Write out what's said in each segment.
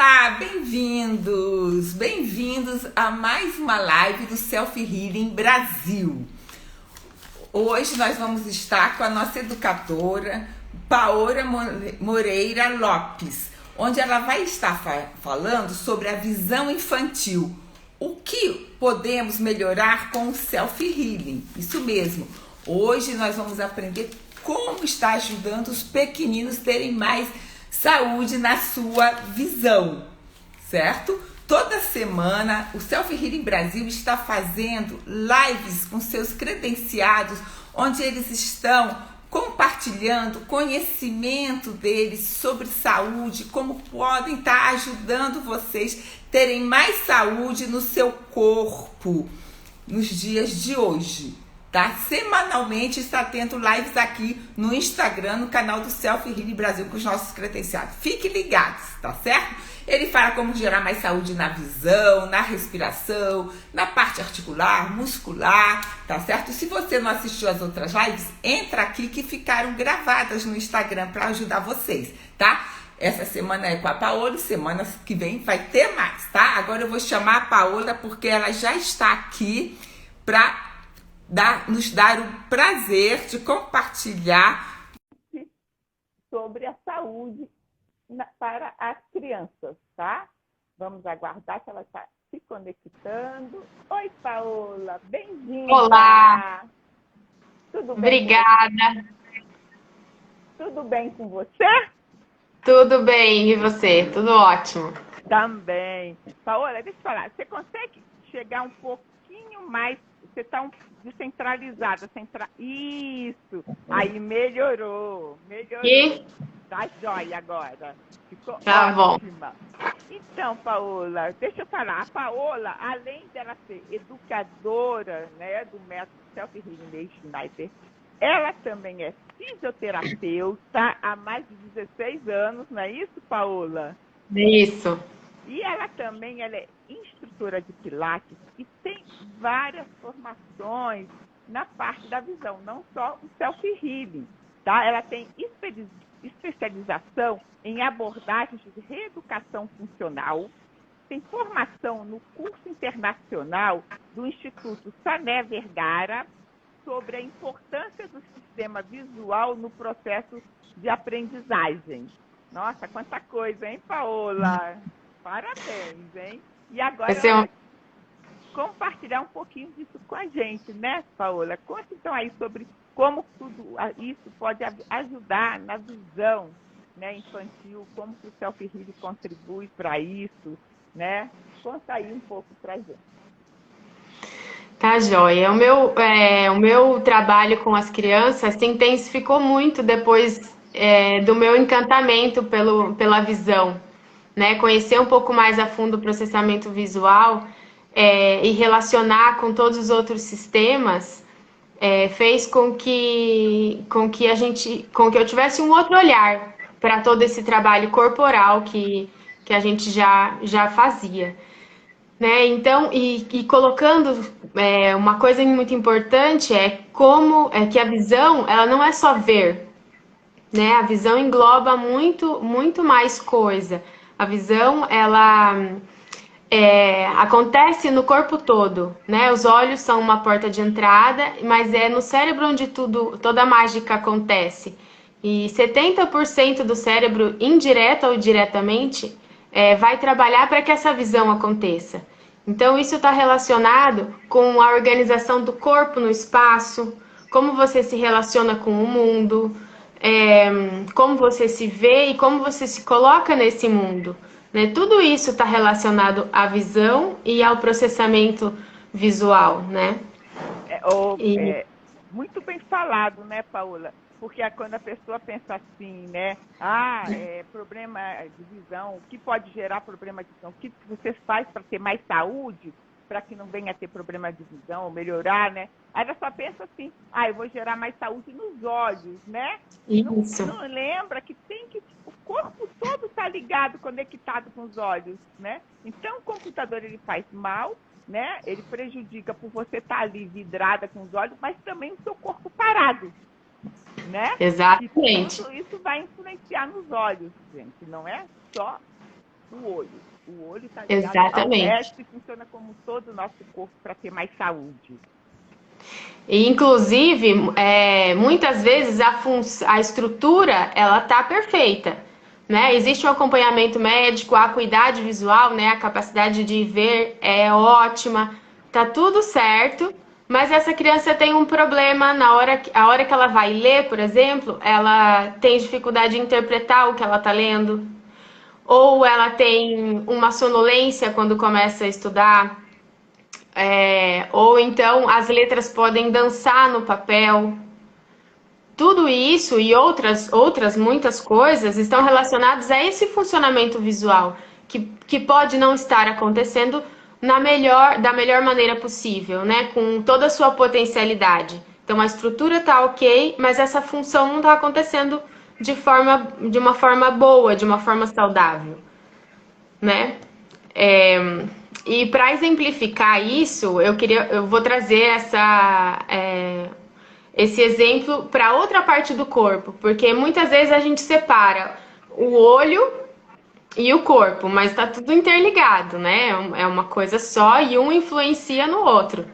Olá, bem-vindos! Bem-vindos a mais uma live do Self Healing Brasil. Hoje nós vamos estar com a nossa educadora Paola Moreira Lopes, onde ela vai estar falando sobre a visão infantil. O que podemos melhorar com o Self Healing? Isso mesmo. Hoje nós vamos aprender como está ajudando os pequeninos terem mais saúde na sua visão, certo? Toda semana o Self Healing Brasil está fazendo lives com seus credenciados, onde eles estão compartilhando conhecimento deles sobre saúde, como podem estar ajudando vocês terem mais saúde no seu corpo nos dias de hoje. Tá? Semanalmente está tendo lives aqui no Instagram, no canal do Self Healing Brasil com os nossos credenciados. Fiquem ligados, tá certo? Ele fala como gerar mais saúde na visão, na respiração, na parte articular, muscular, tá certo? Se você não assistiu as outras lives, entra aqui que ficaram gravadas no Instagram para ajudar vocês, tá? Essa semana é com a Paola, semana que vem vai ter mais, tá? Agora eu vou chamar a Paola porque ela já está aqui para nos dar o prazer de compartilhar sobre a saúde para as crianças, tá? Vamos aguardar que ela está se conectando. Oi, Paola, bem-vinda! Olá! Tudo bem? Obrigada! Tudo bem com você? Tudo bem, e você? Tudo ótimo. Também. Paola, deixa eu falar, você consegue chegar um pouquinho mais, você está descentralizada, Isso, aí melhorou. E? Tá jóia agora. Ficou tá ótima. Bom. Então, Paola, deixa eu falar. A Paola, além dela ser educadora, né, do método Self Healing Schneider, ela também é fisioterapeuta há mais de 16 anos, não é isso, Paola? Isso. E ela também é instrutora de Pilates e tem várias formações na parte da visão, não só o self-healing, tá? Ela tem especialização em abordagens de reeducação funcional, tem formação no curso internacional do Instituto Sané Vergara sobre a importância do sistema visual no processo de aprendizagem. Nossa, quanta coisa, hein, Paola? Parabéns, hein? E agora ela vai compartilhar um pouquinho disso com a gente, né, Paola? Conta então aí sobre como tudo isso pode ajudar na visão, né, infantil, como que o Self Healing contribui para isso, né? Conta aí um pouco para a gente. Tá joia. O meu trabalho com as crianças se intensificou muito depois do meu encantamento pela visão. Né, conhecer um pouco mais a fundo o processamento visual e relacionar com todos os outros sistemas fez com que eu tivesse um outro olhar para todo esse trabalho corporal que a gente já fazia. Né? Então, e colocando uma coisa muito importante que a visão ela não é só ver, né? A visão engloba muito mais coisa. A visão, ela acontece no corpo todo, né? Os olhos são uma porta de entrada, mas é no cérebro onde toda a mágica acontece. E 70% do cérebro, indireta ou diretamente, vai trabalhar para que essa visão aconteça. Então, isso está relacionado com a organização do corpo no espaço, como você se relaciona com o mundo, como você se vê e como você se coloca nesse mundo. Né? Tudo isso está relacionado à visão e ao processamento visual, né? Muito bem falado, né, Paola? Porque quando a pessoa pensa assim, né? Problema de visão, o que pode gerar problema de visão? O que você faz para ter mais saúde? Para que não venha a ter problema de visão ou melhorar, né? Aí ela só pensa assim, eu vou gerar mais saúde nos olhos, né? Isso. Não lembra que o corpo todo está ligado, conectado com os olhos, né? Então o computador ele faz mal, né? Ele prejudica por você estar ali vidrada com os olhos, mas também o seu corpo parado, né? Exatamente. E tudo isso vai influenciar nos olhos, gente, não é só o olho. O olho está ligado ao Exatamente. resto e funciona como todo o nosso corpo para ter mais saúde. E, inclusive, muitas vezes a estrutura ela tá perfeita, né? Existe um acompanhamento médico, a acuidade visual, né? A capacidade de ver é ótima, tá tudo certo, mas essa criança tem um problema a hora que ela vai ler, por exemplo, ela tem dificuldade de interpretar o que ela tá lendo, ou ela tem uma sonolência quando começa a estudar. Ou então as letras podem dançar no papel. Tudo isso e outras muitas coisas estão relacionadas a esse funcionamento visual, que pode não estar acontecendo da melhor maneira possível, né? Com toda a sua potencialidade. Então a estrutura está ok, mas essa função não está acontecendo de uma forma boa, de uma forma saudável, né? E para exemplificar isso, eu vou trazer esse exemplo para outra parte do corpo, porque muitas vezes a gente separa o olho e o corpo, mas está tudo interligado, né? É uma coisa só e um influencia no outro.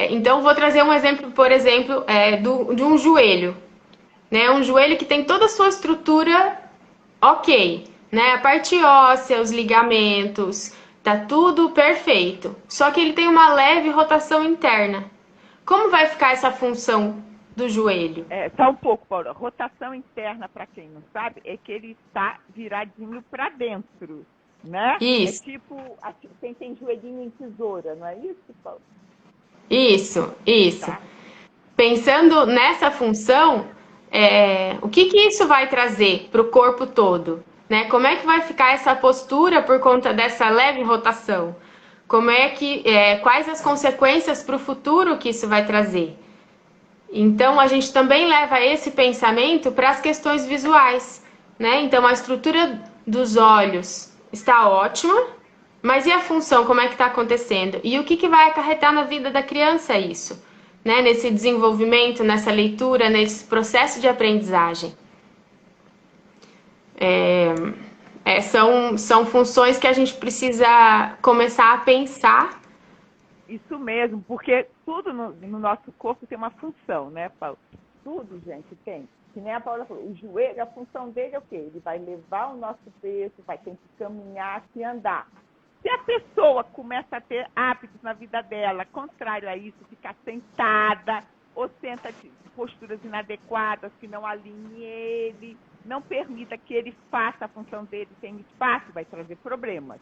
Então, vou trazer um exemplo, por exemplo, de um joelho, né? Um joelho que tem toda a sua estrutura ok, né? A parte óssea, os ligamentos, tá tudo perfeito. Só que ele tem uma leve rotação interna. Como vai ficar essa função do joelho? Só um pouco, Paula. Rotação interna, para quem não sabe, é que ele está viradinho para dentro, né? Isso. É tipo quem tem joelhinho em tesoura, não é isso, Paula? Isso. Tá. Pensando nessa função, o que isso vai trazer para o corpo todo? Né? Como é que vai ficar essa postura por conta dessa leve rotação? Quais as consequências para o futuro que isso vai trazer? Então, a gente também leva esse pensamento para as questões visuais, né? Então, a estrutura dos olhos está ótima, mas e a função, como é que está acontecendo? E o que vai acarretar na vida da criança isso? Né? Nesse desenvolvimento, nessa leitura, nesse processo de aprendizagem. São funções que a gente precisa começar a pensar. Isso mesmo, porque tudo no nosso corpo tem uma função, né, Paulo? Tudo, gente, tem. Que nem a Paula falou, o joelho, a função dele é o quê? Ele vai levar o nosso peso, vai ter que caminhar e andar. Se a pessoa começa a ter hábitos na vida dela, contrário a isso, ficar sentada ou senta de posturas inadequadas que não alinhe ele, não permita que ele faça a função dele sem espaço, vai trazer problemas,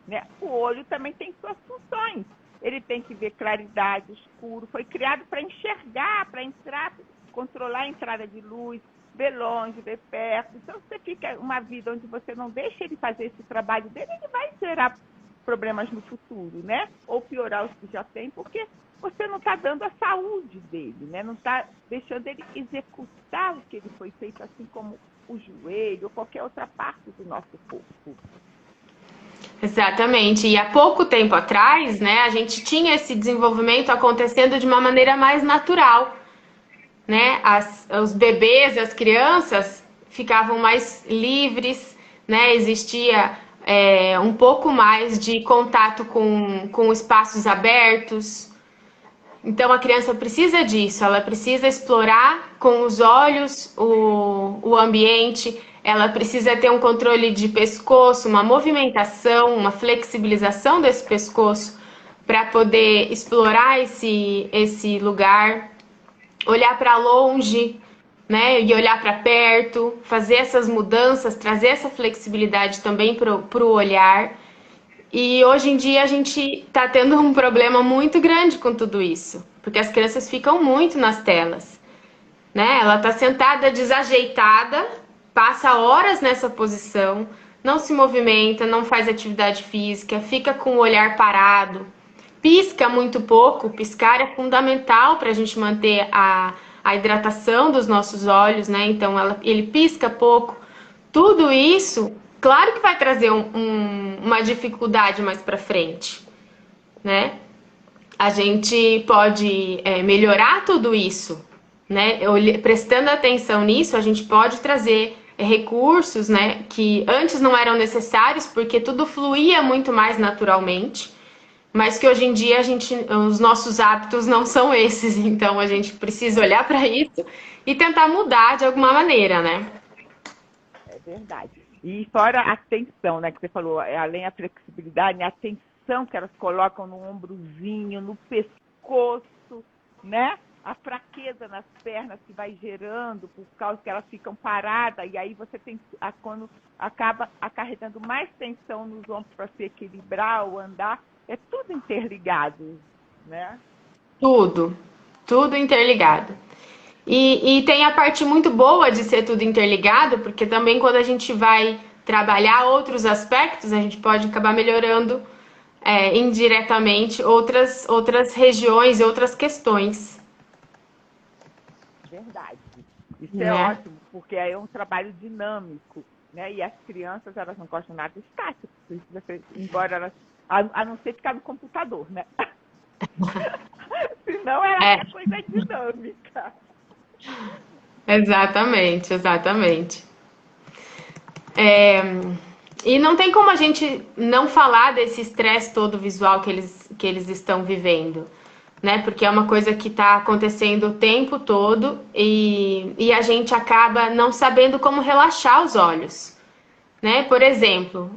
né? O olho também tem suas funções. Ele tem que ver claridade, escuro. Foi criado para enxergar, para entrar, controlar a entrada de luz, ver longe, ver perto. Então, você fica uma vida onde você não deixa ele fazer esse trabalho dele, ele vai gerar problemas no futuro, né? Ou piorar os que já tem, porque você não está dando a saúde dele, né? Não está deixando ele executar o que ele foi feito, assim como o joelho ou qualquer outra parte do nosso corpo. Exatamente. E há pouco tempo atrás, né, a gente tinha esse desenvolvimento acontecendo de uma maneira mais natural, né? Os bebês, as crianças ficavam mais livres, né? Existia um pouco mais de contato com espaços abertos. Então a criança precisa disso, ela precisa explorar com os olhos o ambiente, ela precisa ter um controle de pescoço, uma movimentação, uma flexibilização desse pescoço para poder explorar esse lugar, olhar para longe, né, e olhar para perto, fazer essas mudanças, trazer essa flexibilidade também para o olhar. E hoje em dia a gente está tendo um problema muito grande com tudo isso, porque as crianças ficam muito nas telas, né? Ela está sentada desajeitada, passa horas nessa posição, não se movimenta, não faz atividade física, fica com o olhar parado, pisca muito pouco. Piscar é fundamental para a gente manter a hidratação dos nossos olhos, né? Então ele pisca pouco. Tudo isso, claro que vai trazer uma dificuldade mais para frente, né? A gente pode melhorar tudo isso, né? Prestando atenção nisso, a gente pode trazer recursos, né, que antes não eram necessários porque tudo fluía muito mais naturalmente, mas que hoje em dia os nossos hábitos não são esses, então a gente precisa olhar para isso e tentar mudar de alguma maneira, né? É verdade. E fora a tensão, né, que você falou, além da flexibilidade, a tensão que elas colocam no ombrozinho, no pescoço, né? A fraqueza nas pernas que vai gerando por causa que elas ficam paradas, e aí você tem quando acaba acarretando mais tensão nos ombros para se equilibrar ou andar, é tudo interligado, né? Tudo interligado. E tem a parte muito boa de ser tudo interligado, porque também quando a gente vai trabalhar outros aspectos, a gente pode acabar melhorando indiretamente outras regiões e outras questões. Verdade. Isso Né? é ótimo, porque aí é um trabalho dinâmico, né? E as crianças, elas não gostam nada de estático, embora elas, a não ser ficar no computador, né? Senão é coisa dinâmica. Exatamente, exatamente. E não tem como a gente não falar desse estresse todo visual que eles estão vivendo, né? Porque é uma coisa que está acontecendo o tempo todo e a gente acaba não sabendo como relaxar os olhos, né? Por exemplo,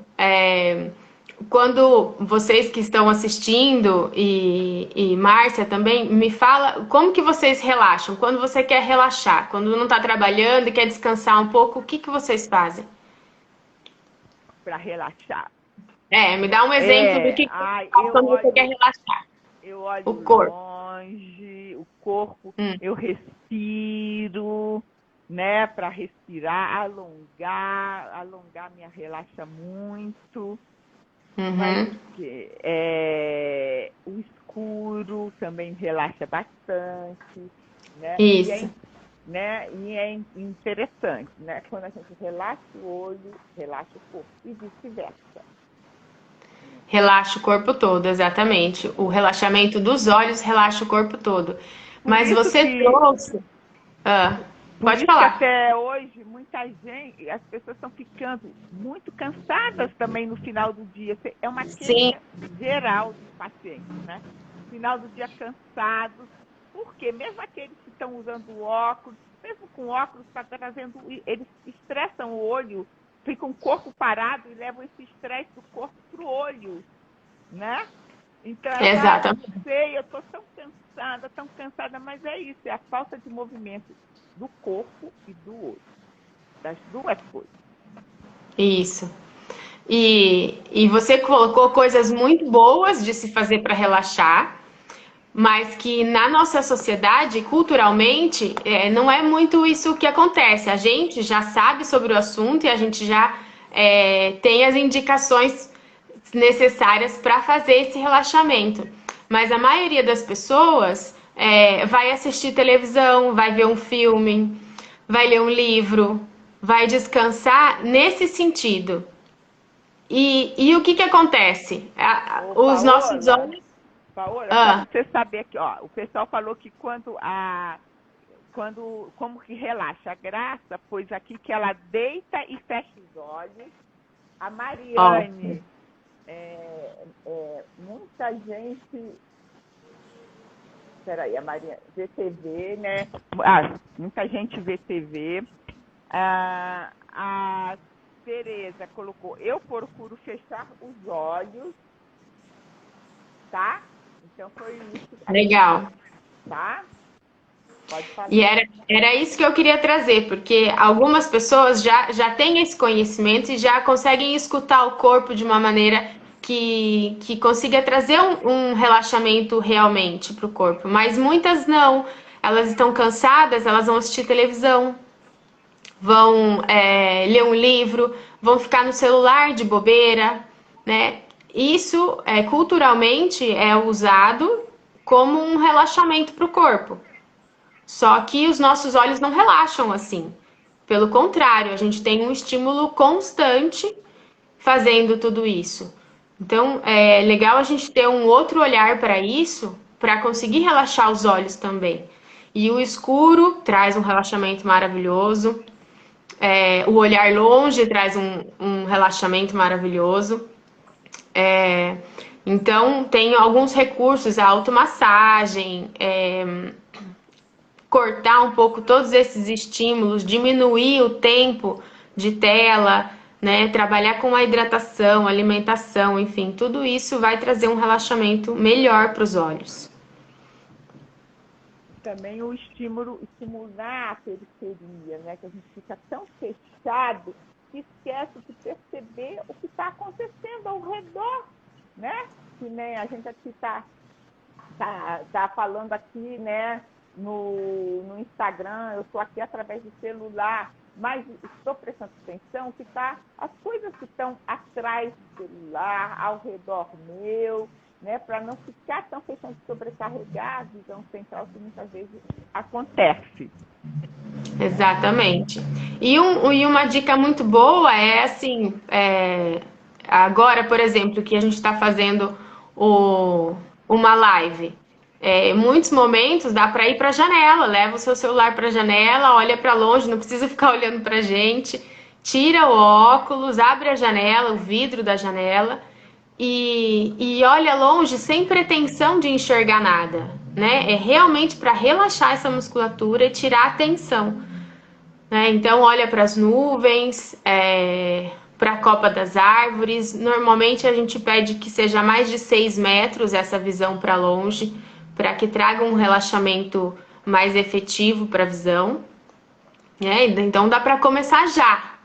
quando vocês que estão assistindo e Márcia também, me fala como que vocês relaxam, quando você quer relaxar, quando não está trabalhando e quer descansar um pouco, o que que vocês fazem? Para relaxar. Me dá um exemplo do que faz quando você quer relaxar. Eu olho o corpo. longe, o corpo, eu respiro, né? Para respirar, alongar me relaxa muito. Mas o escuro também relaxa bastante, né? Isso. E é interessante, né? Quando a gente relaxa o olho, relaxa o corpo e vice-versa. Relaxa o corpo todo, exatamente. O relaxamento dos olhos relaxa o corpo todo. Mas você trouxe... pode falar. Que até hoje, muita gente, as pessoas estão ficando muito cansadas também no final do dia. É uma queixa geral dos pacientes, né? No final do dia cansados. Porque mesmo aqueles que estão usando óculos, mesmo com óculos, está trazendo, eles estressam o olho, ficam o corpo parado e levam esse estresse do corpo para o olho, né? Então, exatamente. Eu sei, eu estou tão cansada, mas é isso, é a falta de movimento do corpo e do olho, das duas coisas. Isso. E você colocou coisas muito boas de se fazer para relaxar, mas que na nossa sociedade, culturalmente, não é muito isso que acontece. A gente já sabe sobre o assunto e a gente já tem as indicações necessárias para fazer esse relaxamento. Mas a maioria das pessoas vai assistir televisão, vai ver um filme, vai ler um livro, vai descansar nesse sentido. E o que acontece? Os nossos olhos... Paola, pra você saber aqui, ó, o pessoal falou que como que relaxa a Graça, pois aqui que ela deita e fecha os olhos. A Mariane, muita gente, peraí, a Mariane, vê TV, né? Muita gente vê TV. A Tereza colocou, eu procuro fechar os olhos, tá? Então foi isso. Legal. Tá? Pode falar. E era isso que eu queria trazer, porque algumas pessoas já têm esse conhecimento e já conseguem escutar o corpo de uma maneira que consiga trazer um relaxamento realmente para o corpo. Mas muitas não. Elas estão cansadas, elas vão assistir televisão, vão ler um livro, vão ficar no celular de bobeira, né? Isso, culturalmente, é usado como um relaxamento para o corpo. Só que os nossos olhos não relaxam assim. Pelo contrário, a gente tem um estímulo constante fazendo tudo isso. Então, é legal a gente ter um outro olhar para isso, para conseguir relaxar os olhos também. E o escuro traz um relaxamento maravilhoso. O olhar longe traz um relaxamento maravilhoso. Então, tem alguns recursos, a automassagem, cortar um pouco todos esses estímulos, diminuir o tempo de tela, né? Trabalhar com a hidratação, alimentação, enfim, tudo isso vai trazer um relaxamento melhor para os olhos. Também o estimular a periferia, né? Que a gente fica tão fechado que esquece de perceber o que está acontecendo ao redor, né? Que nem a gente aqui tá falando aqui, né? No Instagram, eu estou aqui através do celular, mas estou prestando atenção que as coisas que estão atrás do celular, ao redor meu, né, para não ficar tão fechando de sobrecarregar a visão central que muitas vezes acontece. Exatamente. E uma dica muito boa é assim, agora, por exemplo, que a gente está fazendo uma live. Em muitos momentos dá para ir para a janela, leva o seu celular para a janela, olha para longe, não precisa ficar olhando para a gente, tira o óculos, abre a janela, o vidro da janela e olha longe sem pretensão de enxergar nada, né? É realmente para relaxar essa musculatura e tirar a tensão, né? Então olha para as nuvens, para a copa das árvores. Normalmente a gente pede que seja mais de 6 metros essa visão para longe, para que traga um relaxamento mais efetivo para a visão, né? Então dá para começar já.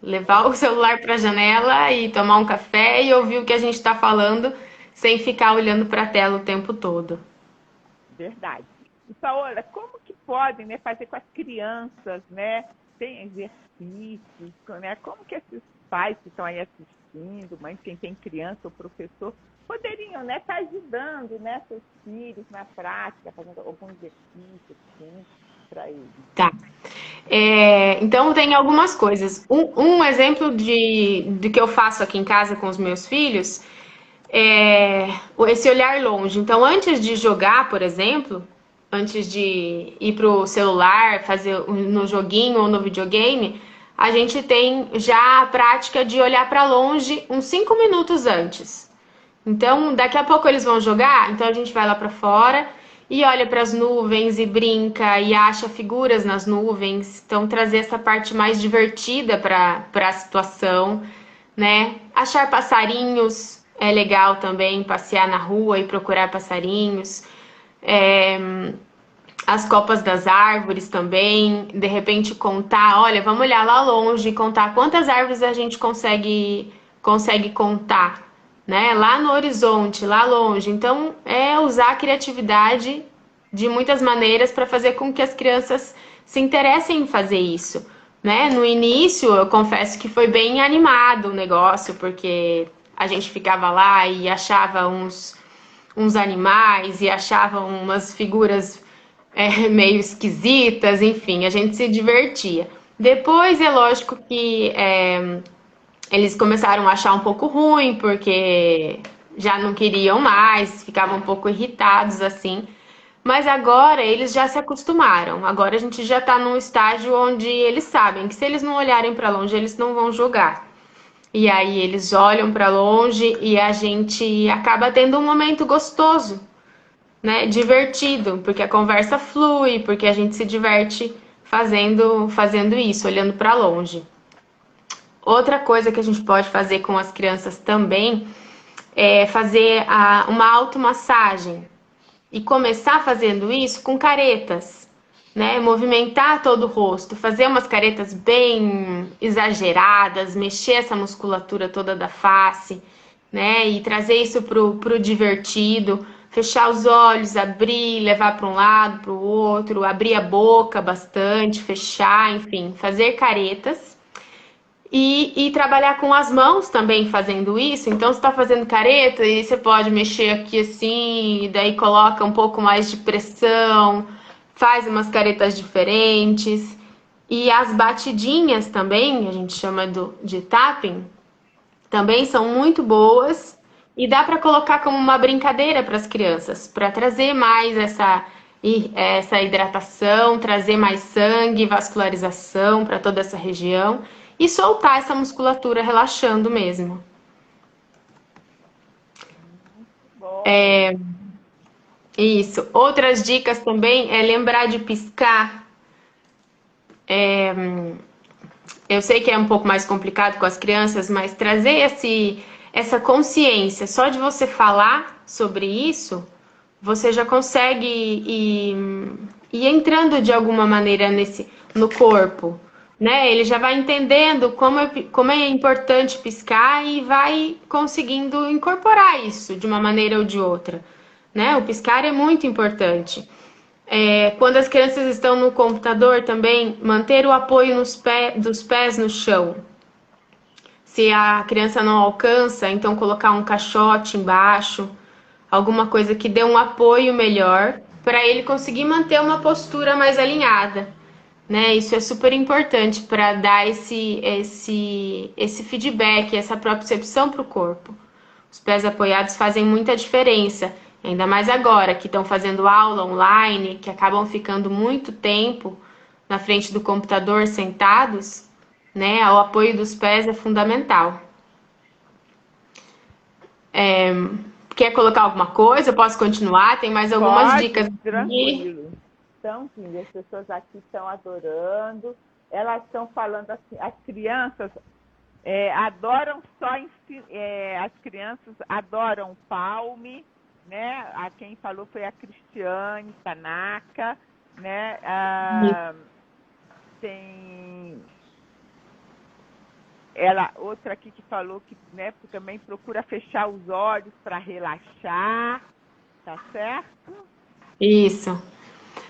Levar o celular para a janela e tomar um café e ouvir o que a gente está falando sem ficar olhando para a tela o tempo todo. Verdade. E, Paola, como que podem, né, fazer com as crianças, né? Tem exercícios, né? Como que esses pais que estão aí assistindo, mãe, quem tem criança ou professor, poderiam, né, estar ajudando, né, seus filhos na prática, fazendo algum exercício, assim, para eles? Tá. Então tem algumas coisas. Um exemplo de que eu faço aqui em casa com os meus filhos é esse olhar longe. Então, antes de jogar, por exemplo, antes de ir pro celular, fazer no joguinho ou no videogame, a gente tem já a prática de olhar para longe uns 5 minutos antes. Então, daqui a pouco eles vão jogar, então a gente vai lá para fora e olha para as nuvens e brinca e acha figuras nas nuvens. Então, trazer essa parte mais divertida para a situação, né? Achar passarinhos é legal também, passear na rua e procurar passarinhos. As copas das árvores também, de repente contar, olha, vamos olhar lá longe e contar quantas árvores a gente consegue contar, né? Lá no horizonte, lá longe. Então, usar a criatividade de muitas maneiras para fazer com que as crianças se interessem em fazer isso, né? No início, eu confesso que foi bem animado o negócio, porque a gente ficava lá e achava uns animais e achava umas figuras meio esquisitas, enfim, a gente se divertia. Depois, é lógico que eles começaram a achar um pouco ruim, porque já não queriam mais, ficavam um pouco irritados, assim. Mas agora eles já se acostumaram. Agora a gente já está num estágio onde eles sabem que se eles não olharem para longe, eles não vão jogar. E aí eles olham para longe e a gente acaba tendo um momento gostoso, né? Divertido, porque a conversa flui, porque a gente se diverte fazendo isso, olhando para longe. Outra coisa que a gente pode fazer com as crianças também é fazer uma automassagem e começar fazendo isso com caretas, né? Movimentar todo o rosto, fazer umas caretas bem exageradas, mexer essa musculatura toda da face, né? E trazer isso pro divertido, fechar os olhos, abrir, levar para um lado, para o outro, abrir a boca bastante, fechar, enfim, fazer caretas. E trabalhar com as mãos também fazendo isso. Então, você está fazendo careta e você pode mexer aqui assim, e daí coloca um pouco mais de pressão, faz umas caretas diferentes. E as batidinhas também, a gente chama de tapping, também são muito boas. E dá para colocar como uma brincadeira para as crianças, para trazer mais e essa hidratação, trazer mais sangue, vascularização para toda essa região e soltar essa musculatura relaxando mesmo. Bom. Isso. Outras dicas também é lembrar de piscar. Eu sei que é um pouco mais complicado com as crianças, mas trazer essa consciência, só de você falar sobre isso, você já consegue ir entrando de alguma maneira no corpo, né? Ele já vai entendendo como é importante piscar e vai conseguindo incorporar isso de uma maneira ou de outra, né? O piscar é muito importante. Quando as crianças estão no computador também, manter o apoio dos pés no chão. Se a criança não alcança, então colocar um caixote embaixo, alguma coisa que dê um apoio melhor para ele conseguir manter uma postura mais alinhada, né? Isso é super importante para dar esse feedback, essa propriocepção para o corpo. Os pés apoiados fazem muita diferença, ainda mais agora que estão fazendo aula online, que acabam ficando muito tempo na frente do computador sentados, né? O apoio dos pés é fundamental. Quer colocar alguma coisa? Eu posso continuar? Tem mais algumas Pode, dicas. tranquilo. Então, sim, as pessoas aqui estão adorando. Elas estão falando assim, as crianças adoram as crianças adoram palme, né? A quem falou foi a Cristiane Tanaka, né? Tem outra aqui que falou que, né, também procura fechar os olhos para relaxar, tá certo? Isso.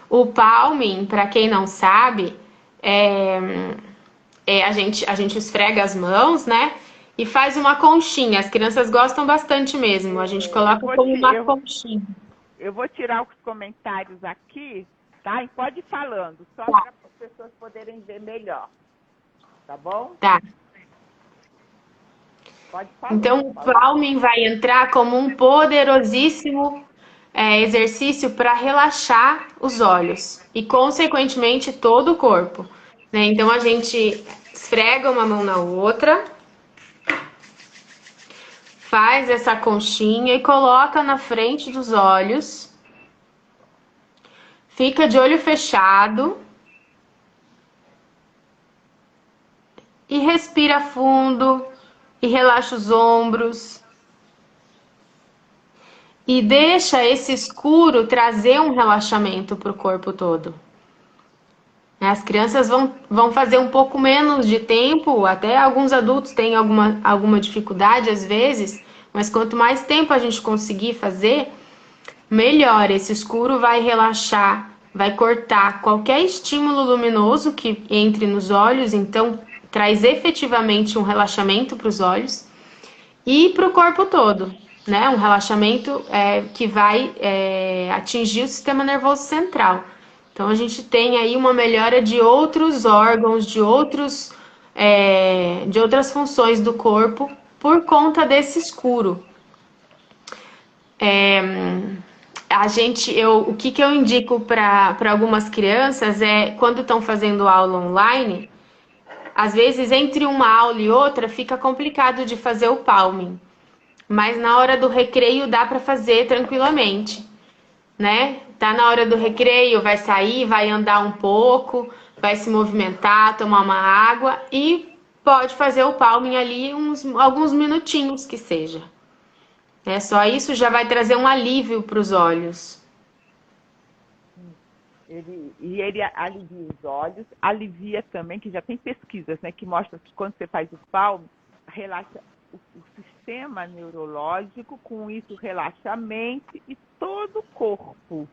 O palming, para quem não sabe, a gente esfrega as mãos, né? E faz uma conchinha. As crianças gostam bastante mesmo. A gente coloca como uma conchinha. Eu vou tirar os comentários aqui, tá? E pode ir falando, só para as pessoas poderem ver melhor. Tá bom? Tá. Pode falar. Então, o palming vai entrar como um poderosíssimo exercício para relaxar os olhos e, consequentemente, todo o corpo, né? Então, a gente esfrega uma mão na outra, faz essa conchinha e coloca na frente dos olhos. Fica de olho fechado e respira fundo e relaxa os ombros. E deixa esse escuro trazer um relaxamento para o corpo todo. As crianças vão fazer um pouco menos de tempo, até alguns adultos têm alguma dificuldade às vezes, mas quanto mais tempo a gente conseguir fazer, melhor. Esse escuro vai relaxar, vai cortar qualquer estímulo luminoso que entre nos olhos, então traz efetivamente um relaxamento para os olhos e para o corpo todo, né? Um relaxamento que vai atingir o sistema nervoso central. Então a gente tem aí uma melhora de outros órgãos, de outras funções do corpo por conta desse escuro. O que eu indico para algumas crianças é quando estão fazendo aula online, às vezes entre uma aula e outra fica complicado de fazer o palming, mas na hora do recreio dá para fazer tranquilamente, né? Tá na hora do recreio, vai sair, vai andar um pouco, vai se movimentar, tomar uma água e pode fazer o palming ali alguns minutinhos que seja. Só isso já vai trazer um alívio para os olhos. Ele alivia os olhos, alivia também, que já tem pesquisas, né, que mostram que quando você faz o palmo, relaxa o sistema neurológico, com isso relaxa a mente e todo o corpo,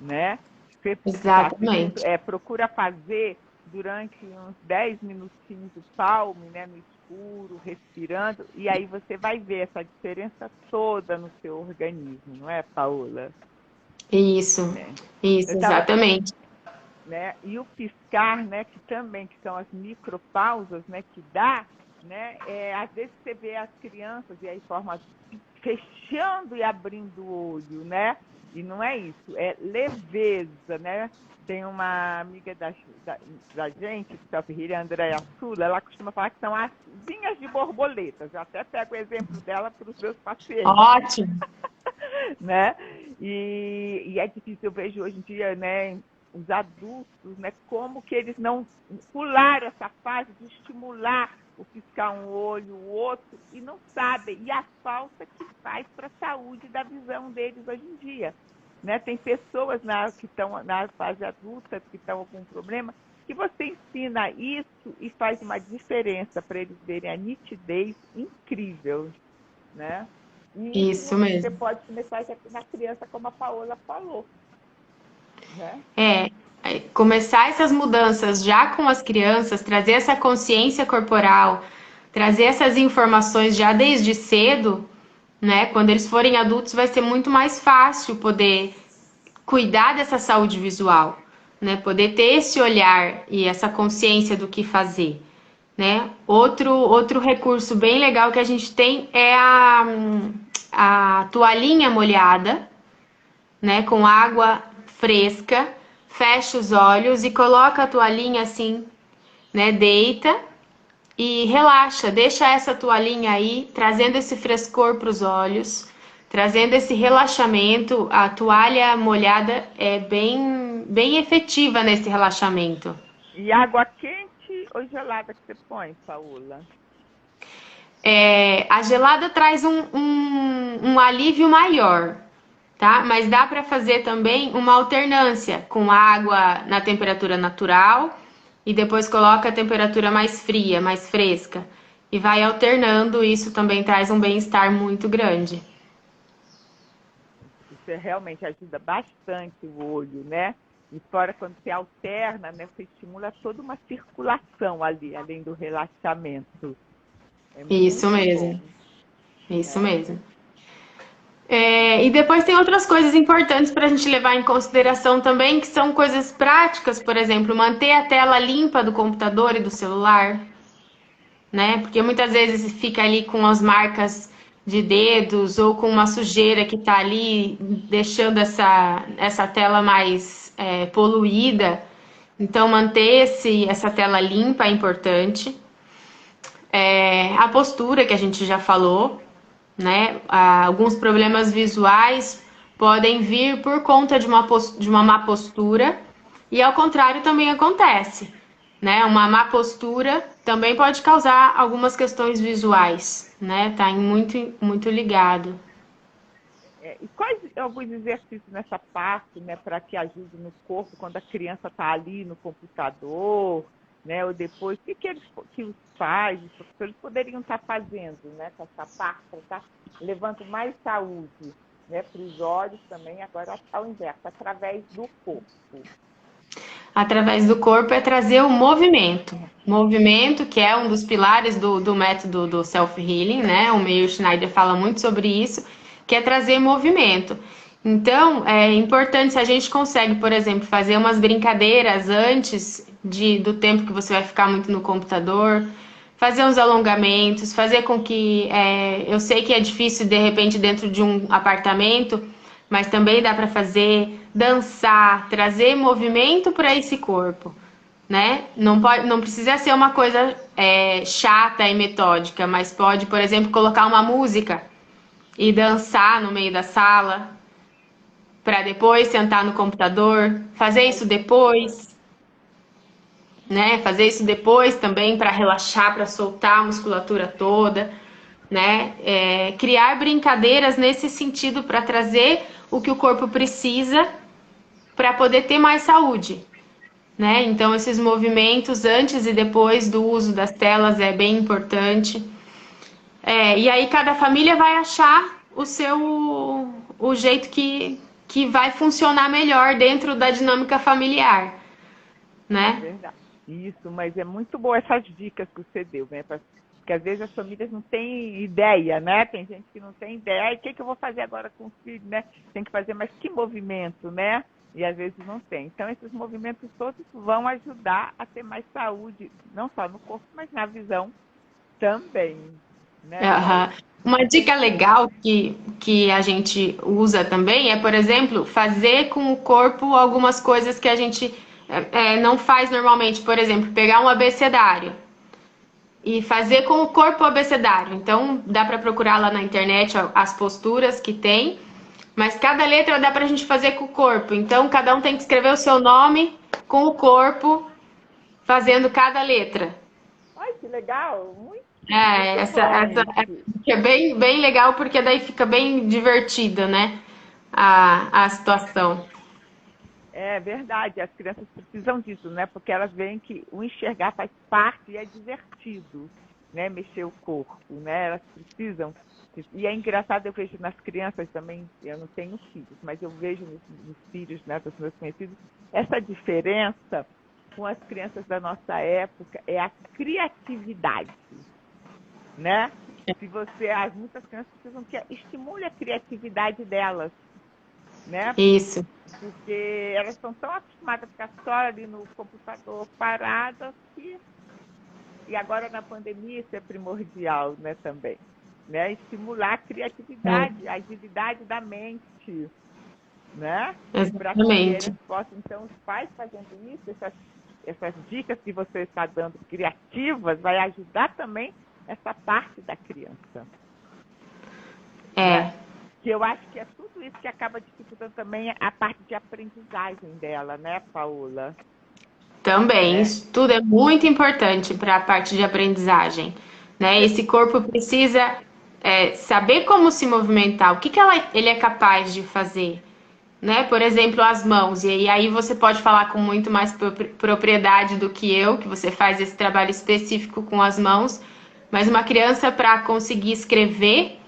né? Você Exatamente. procura fazer durante uns 10 minutinhos o palmo, né, no escuro, respirando, e aí você vai ver essa diferença toda no seu organismo, não é, Paola? Isso, exatamente. Né? E o piscar, né, que são as micropausas, né, que dá, né? Às vezes você vê as crianças e aí forma fechando e abrindo o olho, né? E não é isso, é leveza, né? Tem uma amiga da gente, do Self-Healing, a Andréa Sula, ela costuma falar que são asinhas de borboletas. Eu até pego o exemplo dela para os meus pacientes. Ótimo. Né? E é difícil, eu vejo hoje em dia, né, os adultos, né, como que eles não pularam essa fase de estimular o piscar um olho, o outro, e não sabem. E a falta que faz para a saúde da visão deles hoje em dia. Né? Tem pessoas que estão na fase adulta, que estão com um problema, que você ensina isso e faz uma diferença para eles verem a nitidez incrível. Né? E Isso você mesmo. pode começar na criança, como a Paola falou. Né? Começar essas mudanças já com as crianças, trazer essa consciência corporal, trazer essas informações já desde cedo, né? Quando eles forem adultos, vai ser muito mais fácil poder cuidar dessa saúde visual, né? Poder ter esse olhar e essa consciência do que fazer, né? Outro recurso bem legal que a gente tem é a toalhinha molhada, né? Com água fresca, fecha os olhos e coloca a toalhinha assim, né? Deita e relaxa, deixa essa toalhinha aí, trazendo esse frescor para os olhos, trazendo esse relaxamento. A toalha molhada é bem efetiva nesse relaxamento. E água quente ou gelada que você põe, Paola? A gelada traz um alívio maior, tá? Mas dá para fazer também uma alternância com água na temperatura natural e depois coloca a temperatura mais fria, mais fresca. E vai alternando, isso também traz um bem-estar muito grande. Isso realmente ajuda bastante o olho, né? E fora quando você alterna, né? Você estimula toda uma circulação ali, além do relaxamento. Isso mesmo. Bom, Isso né? mesmo. E depois tem outras coisas importantes para a gente levar em consideração também, que são coisas práticas, por exemplo, manter a tela limpa do computador e do celular, né? Porque muitas vezes fica ali com as marcas de dedos ou com uma sujeira que está ali deixando essa tela mais poluída. Então, manter essa tela limpa é importante. A postura que a gente já falou, né? Alguns problemas visuais podem vir por conta de uma má postura, e ao contrário também acontece, né? Uma má postura também pode causar algumas questões visuais, né? Tá muito ligado. E quais alguns exercícios nessa parte, né, para que ajude no corpo quando a criança está ali no computador, né, ou depois, o que os pais, os professores poderiam estar fazendo, né, com essa parte, para estar levando mais saúde, né, para os olhos também, agora ao inverso, através do corpo. Através do corpo é trazer o movimento. Movimento, que é um dos pilares do método do self-healing, né? O Meir Schneider fala muito sobre isso, que é trazer movimento. Então, é importante se a gente consegue, por exemplo, fazer umas brincadeiras antes do tempo que você vai ficar muito no computador, fazer uns alongamentos, fazer com que... eu sei que é difícil, de repente, dentro de um apartamento, mas também dá para fazer, dançar, trazer movimento para esse corpo, né? Não precisa ser uma coisa chata e metódica, mas pode, por exemplo, colocar uma música e dançar no meio da sala, para depois sentar no computador, fazer isso depois, né? Fazer isso depois também para relaxar, para soltar a musculatura toda, né? Criar brincadeiras nesse sentido para trazer o que o corpo precisa para poder ter mais saúde, né? Então esses movimentos antes e depois do uso das telas é bem importante. E aí cada família vai achar o jeito que vai funcionar melhor dentro da dinâmica familiar, né? Verdade. Isso, mas é muito boa essas dicas que você deu, né? Porque às vezes as famílias não têm ideia, né? Tem gente que não tem ideia. E o que eu vou fazer agora com o filho, né? Tem que fazer, mas que movimento, né? E às vezes não tem. Então, esses movimentos todos vão ajudar a ter mais saúde, não só no corpo, mas na visão também, né? Aham. Uma dica legal que a gente usa também é, por exemplo, fazer com o corpo algumas coisas que a gente não faz normalmente. Por exemplo, pegar um abecedário e fazer com o corpo o abecedário. Então, dá para procurar lá na internet as posturas que tem, mas cada letra dá para a gente fazer com o corpo. Então, cada um tem que escrever o seu nome com o corpo, fazendo cada letra. Ai, que legal! Muito, muito Essa bom isso. é bem, bem legal, porque daí fica bem divertida, né? A situação. É verdade, as crianças precisam disso, né? Porque elas veem que o enxergar faz parte e é divertido, né? Mexer o corpo, né? Elas precisam. E é engraçado, eu vejo nas crianças também, eu não tenho filhos, mas eu vejo nos filhos, né, dos meus conhecidos, essa diferença com as crianças da nossa época é a criatividade, né? Se você, muitas crianças precisam que estimule a criatividade delas, né? Isso. Porque elas estão tão acostumadas a ficar só ali no computador paradas que... E agora na pandemia isso é primordial, né, também. Né? Estimular a criatividade, a agilidade da mente, né? Para que Exatamente. eles possam, então, os pais fazendo isso, essas dicas que você está dando criativas, vai ajudar também essa parte da criança. Né? Que eu acho que é tudo isso que acaba dificultando também a parte de aprendizagem dela, né, Paola? Também, isso tudo é muito importante para a parte de aprendizagem, né? Esse corpo precisa saber como se movimentar, o que que ele é capaz de fazer, né? Por exemplo, as mãos. E aí você pode falar com muito mais propriedade do que eu, que você faz esse trabalho específico com as mãos. Mas uma criança, para conseguir escrever,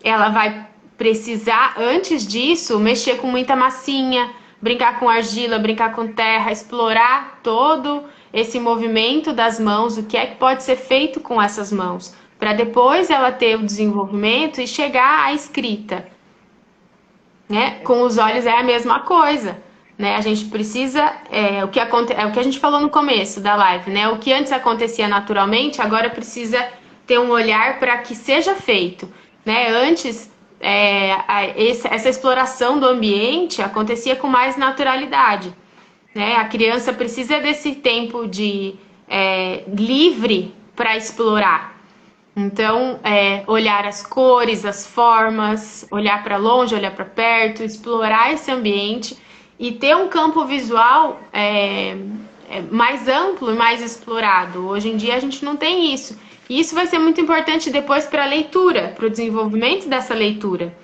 ela vai precisar, antes disso, mexer com muita massinha, brincar com argila, brincar com terra, explorar todo esse movimento das mãos, o que é que pode ser feito com essas mãos, para depois ela ter o desenvolvimento e chegar à escrita. Né? Com os olhos é a mesma coisa. Né? A gente precisa, o que a gente falou no começo da live, né? O que antes acontecia naturalmente, agora precisa ter um olhar para que seja feito. Né? Antes, essa exploração do ambiente acontecia com mais naturalidade. Né? A criança precisa desse tempo de livre para explorar. Então, olhar as cores, as formas, olhar para longe, olhar para perto, explorar esse ambiente e ter um campo visual mais amplo e mais explorado. Hoje em dia a gente não tem isso. E isso vai ser muito importante depois para a leitura, para o desenvolvimento dessa leitura.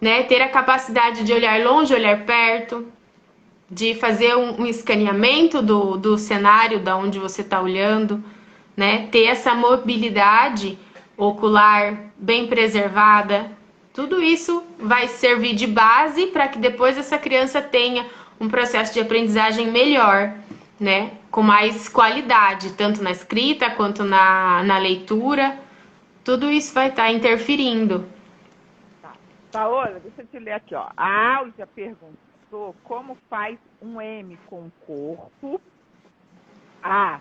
Né? Ter a capacidade de olhar longe, olhar perto, de fazer um escaneamento do cenário, da onde você está olhando, né? Ter essa mobilidade ocular bem preservada. Tudo isso vai servir de base para que depois essa criança tenha um processo de aprendizagem melhor, né? Com mais qualidade, tanto na escrita quanto na leitura. Tudo isso vai estar interferindo. Tá. Paola, deixa eu te ler aqui, ó. A Áudia perguntou como faz um M com o corpo. A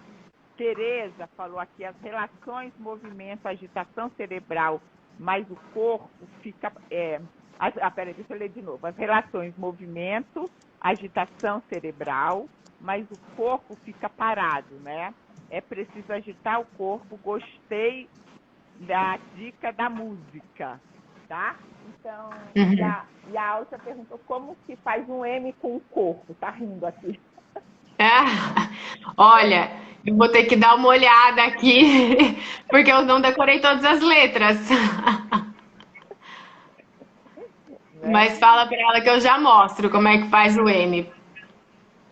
Tereza falou aqui as relações, movimento, agitação cerebral, mas o corpo fica... peraí, deixa eu ler de novo. As relações, movimento, agitação cerebral, mas o corpo fica parado, né? É preciso agitar o corpo. Gostei da dica da música, tá? Então, e a Alcia perguntou como que faz um M com o corpo. Tá rindo aqui. Olha, eu vou ter que dar uma olhada aqui, porque eu não decorei todas as letras. Né? Mas fala para ela que eu já mostro como é que faz o M.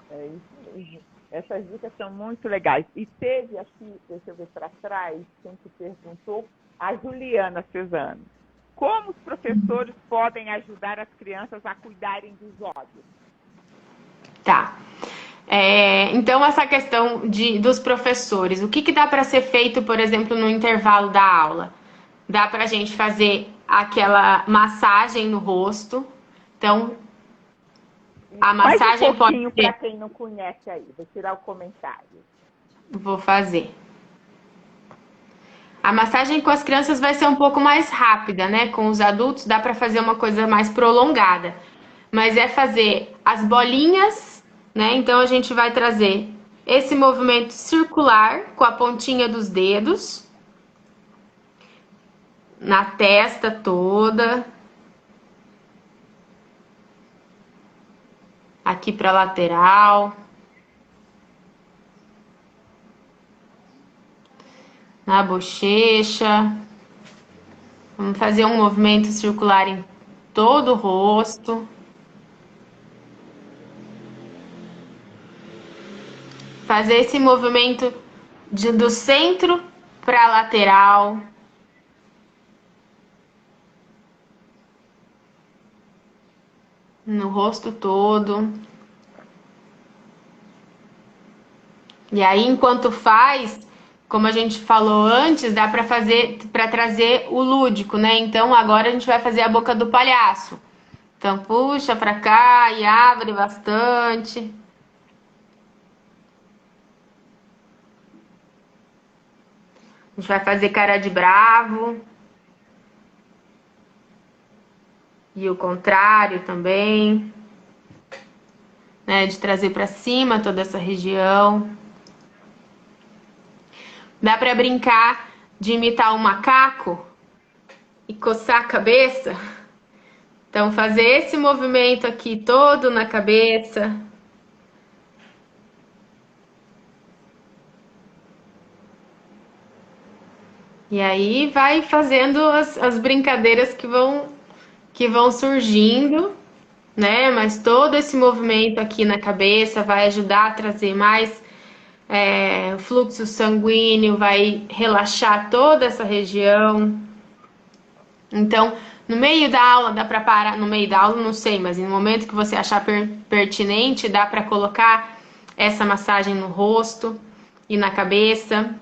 É isso mesmo. Essas dicas são muito legais. E teve aqui, deixa eu ver para trás, quem que perguntou, a Juliana Cesano. Como os professores podem ajudar as crianças a cuidarem dos olhos? Tá. Então, essa questão dos professores, o que dá para ser feito, por exemplo, no intervalo da aula? Dá para a gente fazer aquela massagem no rosto. Então, a massagem mais um pouquinho pode ser... para quem não conhece aí, vou tirar o comentário. Vou fazer. A massagem com as crianças vai ser um pouco mais rápida, né? Com os adultos dá para fazer uma coisa mais prolongada. Mas é fazer as bolinhas, né? Então a gente vai trazer esse movimento circular com a pontinha dos dedos na testa toda. Aqui para lateral. Na bochecha. Vamos fazer um movimento circular em todo o rosto. Fazer esse movimento do centro para a lateral. No rosto todo. E aí, enquanto faz, como a gente falou antes, dá para fazer, para trazer o lúdico, né? Então, agora a gente vai fazer a boca do palhaço. Então, puxa para cá e abre bastante. A gente vai fazer cara de bravo. E o contrário também. Né? De trazer para cima toda essa região. Dá para brincar de imitar um macaco e coçar a cabeça. Então, fazer esse movimento aqui todo na cabeça. E aí vai fazendo as brincadeiras que vão surgindo, né? Mas todo esse movimento aqui na cabeça vai ajudar a trazer mais fluxo sanguíneo, vai relaxar toda essa região. Então, no meio da aula, dá para parar, no meio da aula, não sei, mas no momento que você achar pertinente, dá para colocar essa massagem no rosto e na cabeça.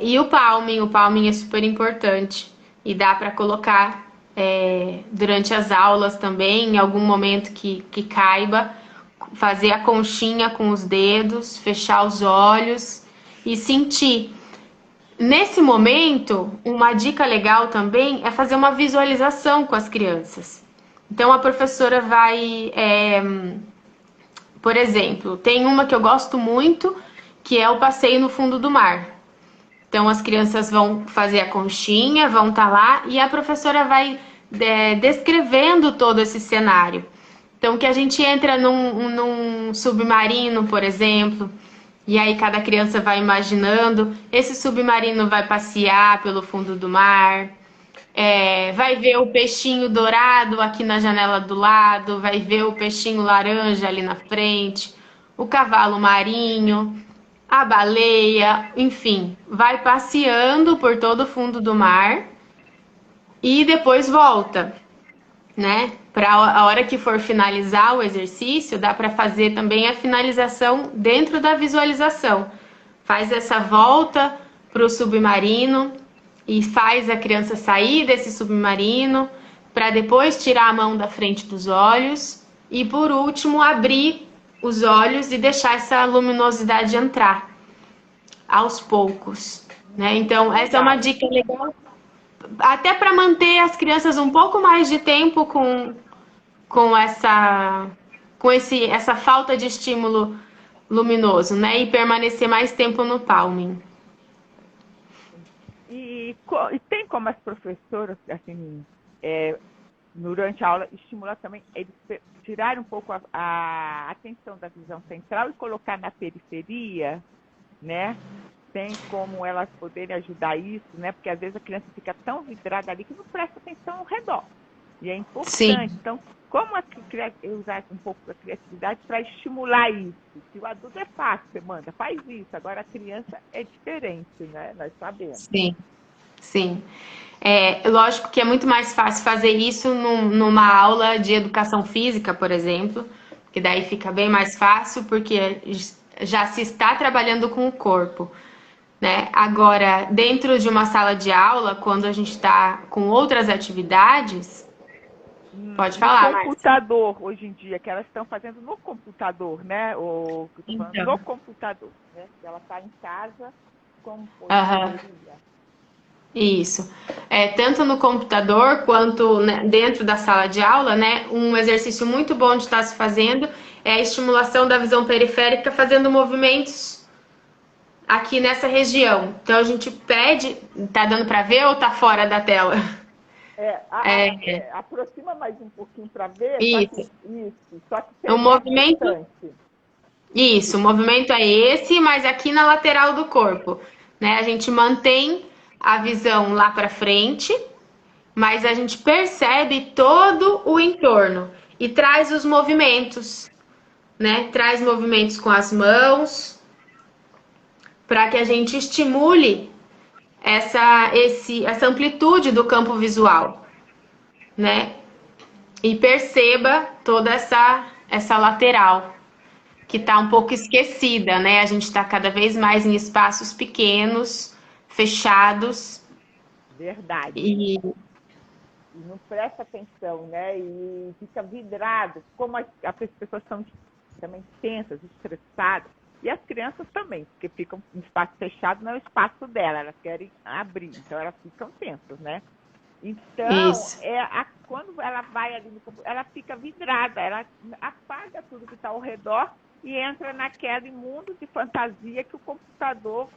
E o palming é super importante e dá para colocar durante as aulas também, em algum momento que caiba, fazer a conchinha com os dedos, fechar os olhos e sentir. Nesse momento, uma dica legal também é fazer uma visualização com as crianças. Então a professora vai, por exemplo, tem uma que eu gosto muito, que é o passeio no fundo do mar. Então as crianças vão fazer a conchinha, vão estar lá e a professora vai descrevendo todo esse cenário. Então que a gente entra num submarino, por exemplo, e aí cada criança vai imaginando, esse submarino vai passear pelo fundo do mar, vai ver o peixinho dourado aqui na janela do lado, vai ver o peixinho laranja ali na frente, o cavalo marinho, a baleia, enfim, vai passeando por todo o fundo do mar e depois volta, né? Para a hora que for finalizar o exercício, dá para fazer também a finalização dentro da visualização. Faz essa volta para o submarino e faz a criança sair desse submarino para depois tirar a mão da frente dos olhos e, por último, abrir os olhos e deixar essa luminosidade entrar aos poucos, né? Então, essa é uma dica legal, até para manter as crianças um pouco mais de tempo com essa falta de estímulo luminoso, né? E permanecer mais tempo no palming. E tem como as professoras, assim, durante a aula, estimular também eles tirarem um pouco a atenção da visão central e colocar na periferia, né? Tem como elas poderem ajudar isso, né? Porque às vezes a criança fica tão vidrada ali que não presta atenção ao redor. E é importante. Sim. Então, como usar um pouco da criatividade para estimular isso? Se o adulto é fácil, você manda, faz isso. Agora a criança é diferente, né? Nós sabemos. Sim, sim. Lógico que é muito mais fácil fazer isso numa aula de educação física, por exemplo, que daí fica bem mais fácil, porque já se está trabalhando com o corpo, né? Agora, dentro de uma sala de aula, quando a gente está com outras atividades, pode falar. No computador, hoje em dia, que elas estão fazendo no computador, né? No computador, né? Ela está em casa, como poderia. Isso. Tanto no computador quanto, né, dentro da sala de aula, né? Um exercício muito bom de estar se fazendo é a estimulação da visão periférica fazendo movimentos aqui nessa região. Então a gente pede, tá dando para ver ou tá fora da tela? Aproxima mais um pouquinho para ver, Isso. só que O seria movimento, distante. isso, o movimento é esse, mas aqui na lateral do corpo, né? A gente mantém a visão lá para frente, mas a gente percebe todo o entorno e traz os movimentos, né? Traz movimentos com as mãos para que a gente estimule essa amplitude do campo visual, né? E perceba toda essa lateral que está um pouco esquecida, né? A gente está cada vez mais em espaços pequenos, fechados Verdade. e E não presta atenção, né? E fica vidrado. Como as pessoas são também tensas, estressadas, e as crianças também, porque ficam em espaço fechado, não é o espaço dela, elas querem abrir, então elas ficam tensas, né? Então, isso. quando ela vai ali no computador, ela fica vidrada, ela apaga tudo que está ao redor e entra naquele mundo de fantasia que o computador,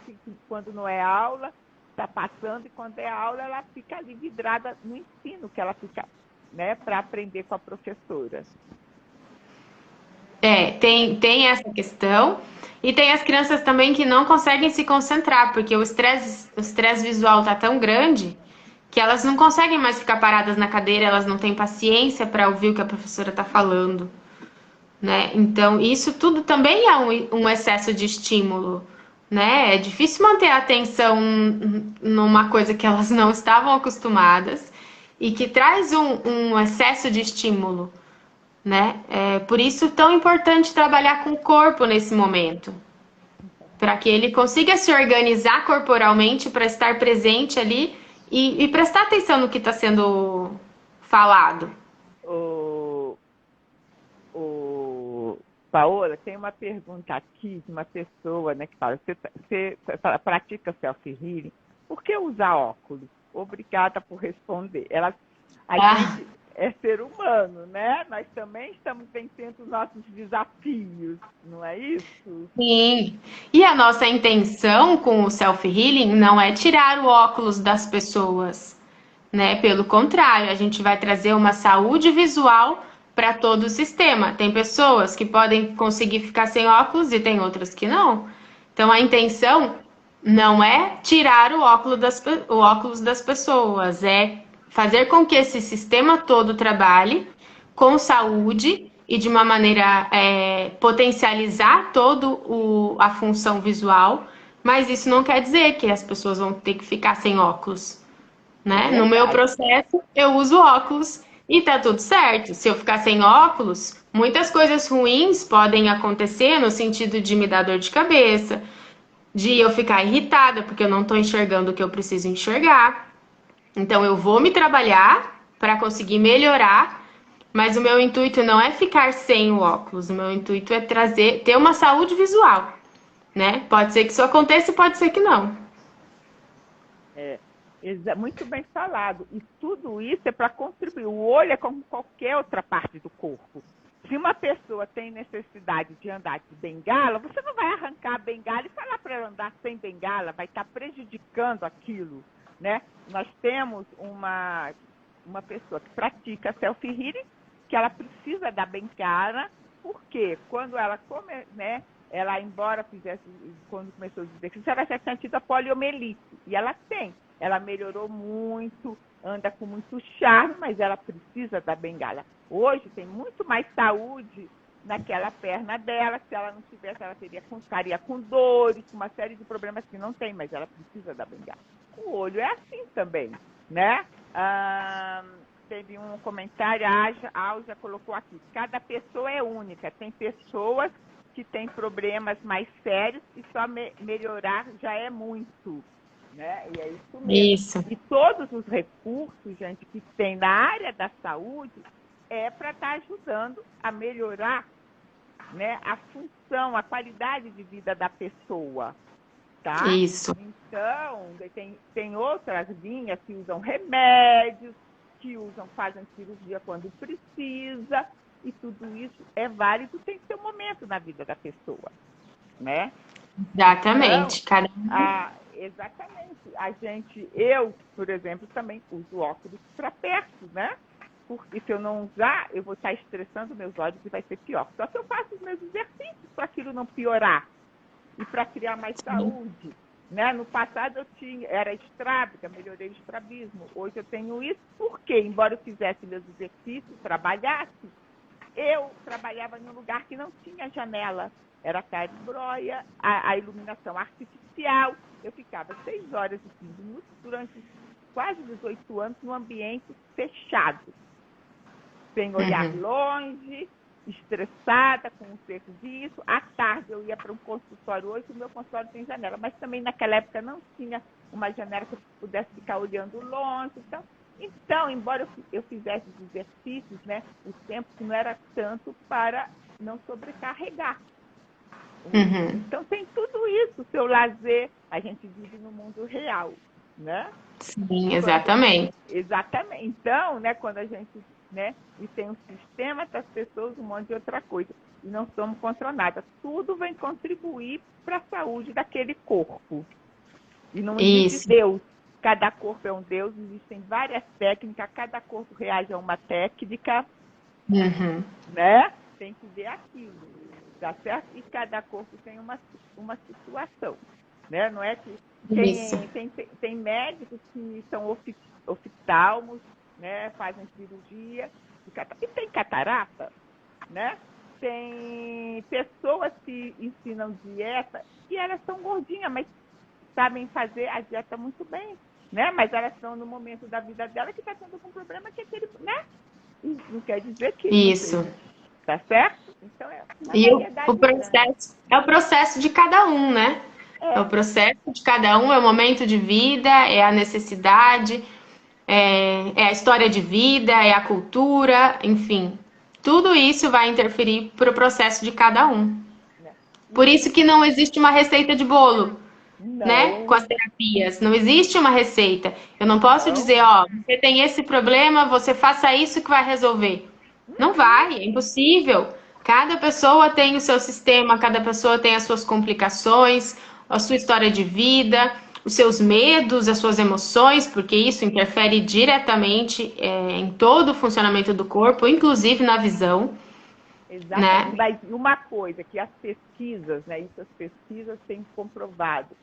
quando não é aula, está passando, e quando é aula, ela fica ali vidrada no ensino, que ela fica, né, para aprender com a professora. Tem essa questão. E tem as crianças também que não conseguem se concentrar, porque o estresse visual tá tão grande que elas não conseguem mais ficar paradas na cadeira, elas não têm paciência para ouvir o que a professora está falando, né? Então, isso tudo também é um excesso de estímulo, né? É difícil manter a atenção numa coisa que elas não estavam acostumadas e que traz um excesso de estímulo, né? É por isso tão importante trabalhar com o corpo nesse momento, para que ele consiga se organizar corporalmente para estar presente ali e prestar atenção no que está sendo falado. O, Paola, tem uma pergunta aqui de uma pessoa, né, que fala, você pratica self-healing, por que usar óculos? Obrigada por responder. A gente é ser humano, né? Nós também estamos vencendo os nossos desafios, não é isso? Sim. E a nossa intenção com o self-healing não é tirar o óculos das pessoas, né? Pelo contrário, a gente vai trazer uma saúde visual para todo o sistema. Tem pessoas que podem conseguir ficar sem óculos e tem outras que não. Então a intenção não é tirar o óculos das pessoas, é fazer com que esse sistema todo trabalhe com saúde e de uma maneira potencializar a função visual, mas isso não quer dizer que as pessoas vão ter que ficar sem óculos, É né? No meu verdade. processo, eu uso óculos e tá tudo certo. Se eu ficar sem óculos, muitas coisas ruins podem acontecer no sentido de me dar dor de cabeça, de eu ficar irritada porque eu não estou enxergando o que eu preciso enxergar. Então eu vou me trabalhar para conseguir melhorar, mas o meu intuito não é ficar sem o óculos, o meu intuito é ter uma saúde visual, né? Pode ser que isso aconteça e pode ser que não. É, muito bem falado. E tudo isso é para contribuir. O olho é como qualquer outra parte do corpo. Se uma pessoa tem necessidade de andar de bengala, você não vai arrancar a bengala e falar para ela andar sem bengala, vai estar prejudicando aquilo, né? Nós temos uma pessoa que pratica self-healing, que ela precisa da bengala, porque quando ela né, ela, embora fizesse, quando começou os exercícios, ela já tinha tido a poliomielite, e ela tem. Ela melhorou muito, anda com muito charme, mas ela precisa da bengala. Hoje tem muito mais saúde naquela perna dela. Se ela não tivesse, ela ficaria com dores, com uma série de problemas que não tem, mas ela precisa da bengala. O olho é assim também, né? Teve um comentário, a Alja colocou aqui, cada pessoa é única. Tem pessoas que têm problemas mais sérios e só melhorar já é muito. Né? E é isso mesmo. Isso. E todos os recursos, gente, que tem na área da saúde é para estar ajudando a melhorar, né, a função, a qualidade de vida da pessoa. tá? Isso. Então, tem outras linhas que usam remédios, que fazem cirurgia quando precisa, e tudo isso é válido, tem que ter um momento na vida da pessoa, né? Exatamente. Então, exatamente. Eu, por exemplo, também uso óculos para perto, né? Porque se eu não usar, eu vou estar estressando meus olhos e vai ser pior. Só que eu faço os meus exercícios para aquilo não piorar e para criar mais saúde. Né? No passado era estrábica, melhorei o estrabismo. Hoje eu tenho isso porque, embora eu fizesse meus exercícios, trabalhasse, eu trabalhava em um lugar que não tinha janela. Era caibroia, a iluminação artificial. Eu ficava 6 horas e 15 minutos durante quase 18 anos num ambiente fechado, sem olhar longe, estressada com o serviço. À tarde eu ia para um consultório. Hoje o meu consultório tem janela, mas também naquela época não tinha uma janela que eu pudesse ficar olhando longe. Então, embora eu fizesse os exercícios, né, o tempo não era tanto para não sobrecarregar. Então tem tudo isso, o seu lazer. A gente vive no mundo real, né? Sim, exatamente. Exatamente. Então, né, quando a gente, né, e tem um sistema das pessoas, um monte de outra coisa, e não somos controladas. Tudo vai contribuir para a saúde daquele corpo. E não existe Deus. Cada corpo é um Deus, existem várias técnicas, cada corpo reage a uma técnica, né? Tem que ver aquilo. Tá certo? E cada corpo tem uma situação, né? Não é que tem médicos que são oftalmos, né? Fazem cirurgia e tem catarata, né? Tem pessoas que ensinam dieta e elas são gordinhas, mas sabem fazer a dieta muito bem, né? Mas elas estão no momento da vida dela que está tendo algum problema que aquele, né? Não quer dizer que isso. Tá certo? Então e o processo é o processo de cada um, né? É o processo de cada um, é o momento de vida, é a necessidade, é a história de vida, é a cultura, enfim. Tudo isso vai interferir para o processo de cada um. Por isso que não existe uma receita de bolo, né? Com as terapias. Não existe uma receita. Eu não posso dizer, você tem esse problema, você faça isso que vai resolver. Não vai, é impossível. Cada pessoa tem o seu sistema, cada pessoa tem as suas complicações, a sua história de vida, os seus medos, as suas emoções, porque isso interfere diretamente em todo o funcionamento do corpo, inclusive na visão. Exatamente. Né? Mas uma coisa que as pesquisas, né, isso as pesquisas têm comprovado,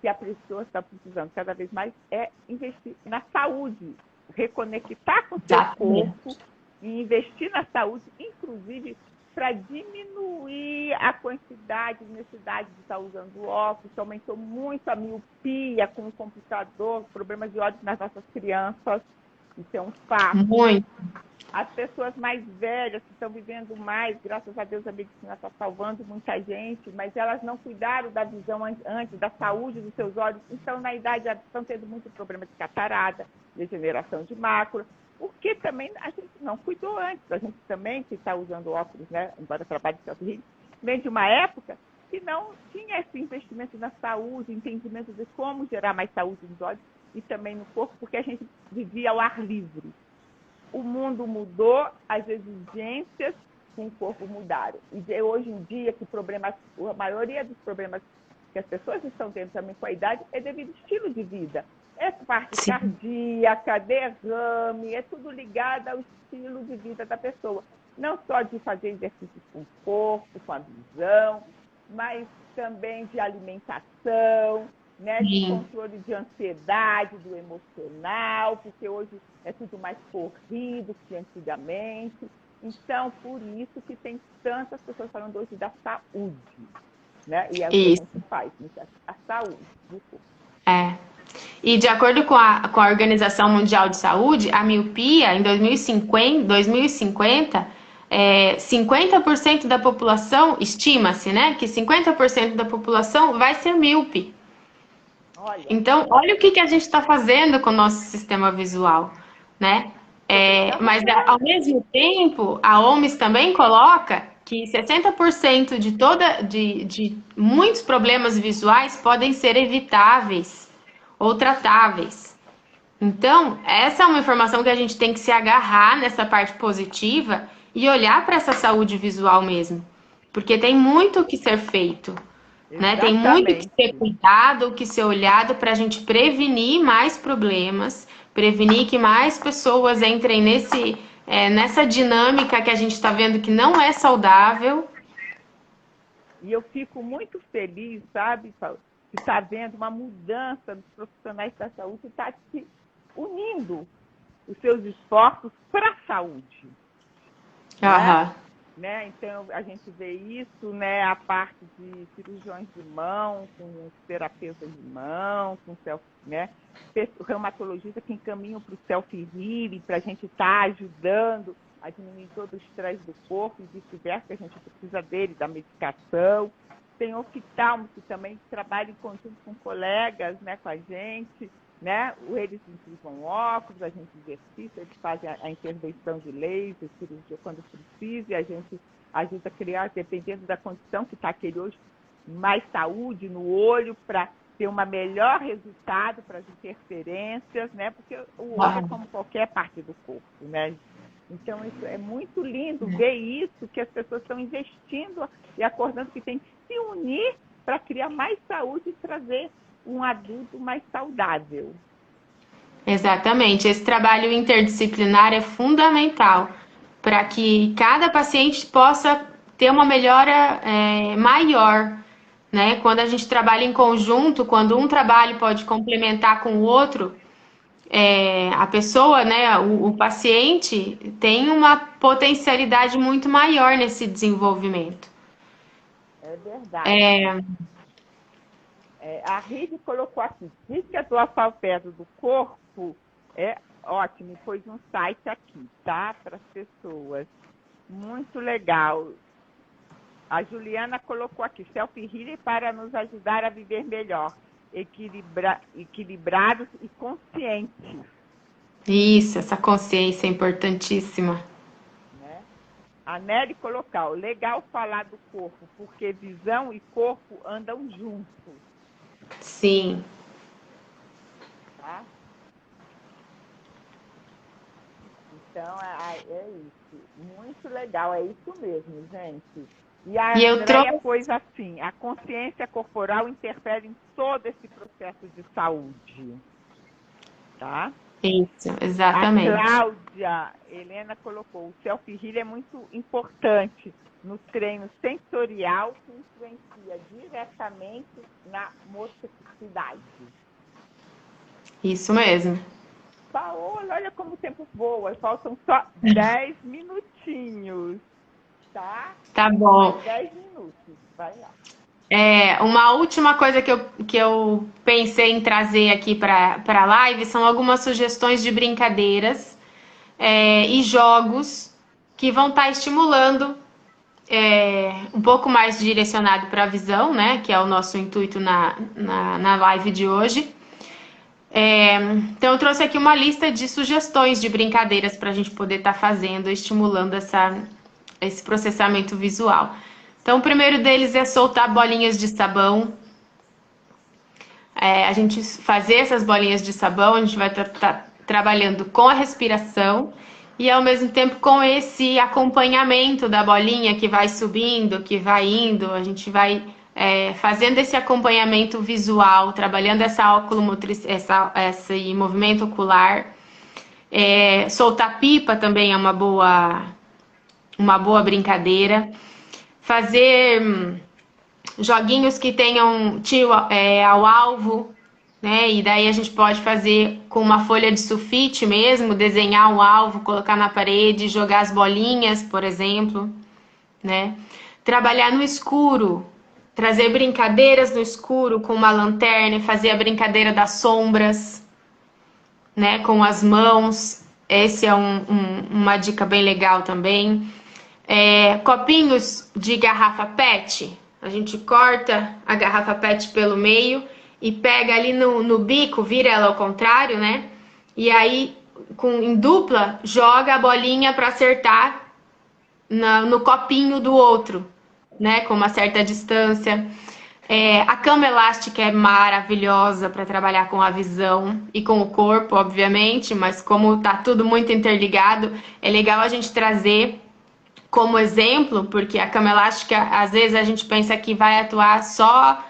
que a pessoa está precisando cada vez mais é investir na saúde, reconectar com o seu corpo e investir na saúde, inclusive para diminuir a quantidade de necessidade de estar usando óculos, que aumentou muito a miopia com o computador, problemas de olhos nas nossas crianças. Isso é um fato. Muito. As pessoas mais velhas que estão vivendo mais, graças a Deus a medicina está salvando muita gente, mas elas não cuidaram da visão antes, da saúde dos seus olhos. Então, na idade, estão tendo muito problema de catarata, degeneração de mácula, porque também a gente não cuidou antes. A gente também, que está usando óculos, né, embora trabalhe em self-healing, vem de uma época que não tinha esse investimento na saúde, entendimento de como gerar mais saúde nos olhos e também no corpo, porque a gente vivia ao ar livre. O mundo mudou, as exigências com o corpo mudaram. E hoje em dia, a maioria dos problemas que as pessoas estão tendo também com a idade é devido ao estilo de vida. É parte cardíaca, derrame, é tudo ligado ao estilo de vida da pessoa. Não só de fazer exercícios com o corpo, com a visão, mas também de alimentação, né, de controle de ansiedade, do emocional, porque hoje é tudo mais corrido que antigamente. Então, por isso que tem tantas pessoas falando hoje da saúde, né? E é o que a gente faz, a saúde do corpo. E de acordo com a Organização Mundial de Saúde, a miopia em 2050 50% da população, estima-se, né, que 50% da população vai ser míope. Então, olha o que a gente está fazendo com o nosso sistema visual, né? Mas, ao mesmo tempo, a OMS também coloca que 60% de muitos problemas visuais podem ser evitáveis ou tratáveis. Então, essa é uma informação que a gente tem que se agarrar nessa parte positiva e olhar para essa saúde visual mesmo, porque tem muito o que ser feito, né? Tem muito que ser cuidado, o que ser olhado para a gente prevenir mais problemas, prevenir que mais pessoas entrem nessa dinâmica que a gente está vendo que não é saudável. E eu fico muito feliz, sabe, Paulo, de estar vendo uma mudança dos profissionais da saúde, está se unindo os seus esforços para a saúde. Né? Então, a gente vê isso, né, a parte de cirurgiões de mão, com os terapeutas de mão, com né, o reumatologista que encaminham para o self-healing, para a gente estar ajudando a diminuir todo o estresse do corpo e vice-versa, que a gente precisa dele, da medicação. Tem oftalmo que também trabalha em conjunto com colegas, né, com a gente, né? Eles utilizam óculos, a gente exercita, eles fazem a intervenção de laser, cirurgia quando precisa, e a gente ajuda a criar, dependendo da condição que está aquele hoje, mais saúde no olho para ter um melhor resultado para as interferências, né? Porque o olho é como qualquer parte do corpo, né? Então, isso é muito lindo ver isso, que as pessoas estão investindo e acordando que tem que se unir para criar mais saúde e trazer um adulto mais saudável. Exatamente. Esse trabalho interdisciplinar é fundamental para que cada paciente possa ter uma melhora maior, né? Quando a gente trabalha em conjunto, quando um trabalho pode complementar com o outro, a pessoa, né, o paciente tem uma potencialidade muito maior nesse desenvolvimento. É verdade. A Ride colocou aqui, diz que a doação perto do corpo é ótimo, pôs um site aqui, tá? Para as pessoas. Muito legal. A Juliana colocou aqui, self-healing para nos ajudar a viver melhor, equilibrados e conscientes. Isso, essa consciência é importantíssima. Né? A Nery colocou, legal falar do corpo, porque visão e corpo andam juntos. Sim. Tá? Então, é isso. Muito legal, é isso mesmo, gente. E a Andréia pôs assim, a consciência corporal interfere em todo esse processo de saúde. Tá? Isso, exatamente. A Cláudia Helena colocou, o self-healing é muito importante no treino sensorial que influencia diretamente na motricidade. Isso mesmo. Paola, olha como o tempo voa, faltam só 10 minutinhos, tá? Tá bom. 10 minutos, vai lá. Uma última coisa que eu pensei em trazer aqui para a live são algumas sugestões de brincadeiras e jogos que vão estar estimulando um pouco mais direcionado para a visão, né? Que é o nosso intuito na live de hoje. Então eu trouxe aqui uma lista de sugestões de brincadeiras para a gente poder estar fazendo, estimulando esse processamento visual. Então o primeiro deles é soltar bolinhas de sabão. A gente fazer essas bolinhas de sabão, a gente vai estar trabalhando com a respiração e ao mesmo tempo com esse acompanhamento da bolinha que vai subindo, que vai indo, a gente vai fazendo esse acompanhamento visual, trabalhando essa oculomotricidade, esse movimento ocular. Soltar pipa também é uma boa brincadeira. Fazer joguinhos que tenham tiro ao alvo, né? E daí a gente pode fazer com uma folha de sulfite mesmo, desenhar um alvo, colocar na parede, jogar as bolinhas, por exemplo, né? Trabalhar no escuro, trazer brincadeiras no escuro com uma lanterna e fazer a brincadeira das sombras, né? Com as mãos. Esse é uma dica bem legal também. Copinhos de garrafa PET. A gente corta a garrafa PET pelo meio e pega ali no bico, vira ela ao contrário, né? E aí, em dupla, joga a bolinha para acertar no copinho do outro, né? Com uma certa distância. A cama elástica é maravilhosa para trabalhar com a visão e com o corpo, obviamente, mas como está tudo muito interligado, é legal a gente trazer como exemplo, porque a cama elástica, às vezes a gente pensa que vai atuar só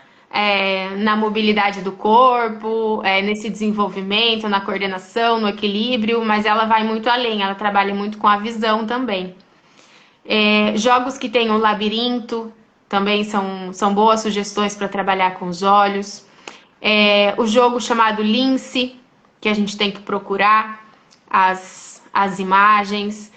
na mobilidade do corpo, nesse desenvolvimento, na coordenação, no equilíbrio, mas ela vai muito além, ela trabalha muito com a visão também. Jogos que tem um labirinto também são boas sugestões para trabalhar com os olhos. O jogo chamado Lince, que a gente tem que procurar as imagens.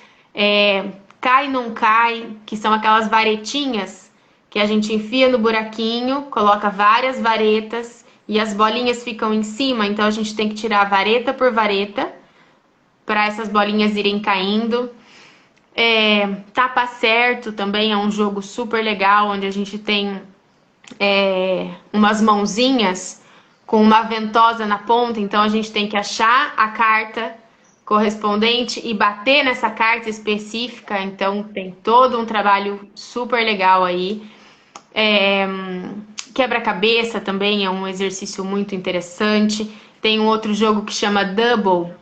Cai não cai, que são aquelas varetinhas que a gente enfia no buraquinho, coloca várias varetas e as bolinhas ficam em cima, então a gente tem que tirar vareta por vareta para essas bolinhas irem caindo. Tapa certo também é um jogo super legal, onde a gente tem umas mãozinhas com uma ventosa na ponta, então a gente tem que achar a carta correspondente e bater nessa carta específica, então tem todo um trabalho super legal aí. Quebra-cabeça também é um exercício muito interessante. Tem um outro jogo que chama Double,